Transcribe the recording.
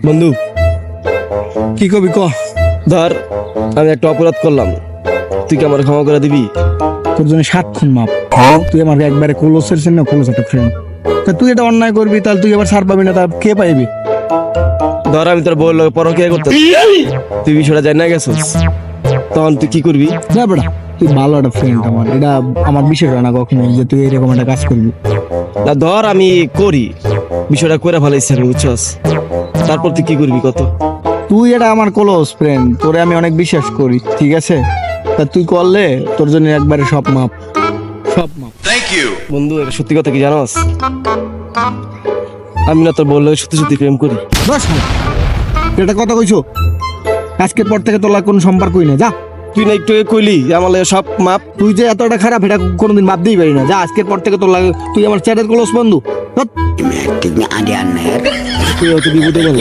বন্ধু কি কবি ক? ধর আমি একটা অপরাধ করলাম, তুই কি আমার ক্ষমা করে দিবি? তোর জন্য 7 খুন মাপ। তুই আমার একবারে ক্লোজের না, ক্লোজ একটা ফ্রেন্ড। তা তুই এটা অন্যায় করবি, তাহলে তুই আবার ছাড় পাবি না, তা কে পাইবি? ধর আমি তোর বউর লগে পরকীয়া করতে, তুই বিষয়টা জানি না গেছিস, তখন তুই কি করবি? না বেটা, তুই ভালো একটা ফ্রেন্ড আমার, এটা আমার বিষয় না কখনো যে তুই এরকম একটা কাজ করবি। না ধর আমি করি, বিষয়টা করে ফেলাইছি আমি, বুঝছস? তারপর তুই কি করবি কত? তুই এটা আমার ক্লোজ ফ্রেন্ড, তোরে আমি অনেক বিশ্বাস করি, ঠিক আছে? তা তুই করলে তোর জন্য একবারে সব মাপ, সব মাপ। বন্ধু এটা সত্যি কথা কি জানোস? আমি না তোর বললে সত্যি সত্যি প্রেম করি। বস শালা, তুই এটা কথা কইছো? আজকের পর থেকে তোর লাগে কোনো সম্পর্কই না, যা। তুই না একটু আগে কইলি যে আমার লাগে সব মাপ। তুই যে এতটা খারাপ এটা কোনোদিন ভাবতেই পারি না, যা আজকের পর থেকে তোর লাগে, তুই আমার চ্যাটের ক্লোজ বন্ধু। ধ্যাৎ। Ini aktifnya ada aneh. তুই অত বিপদে গেল।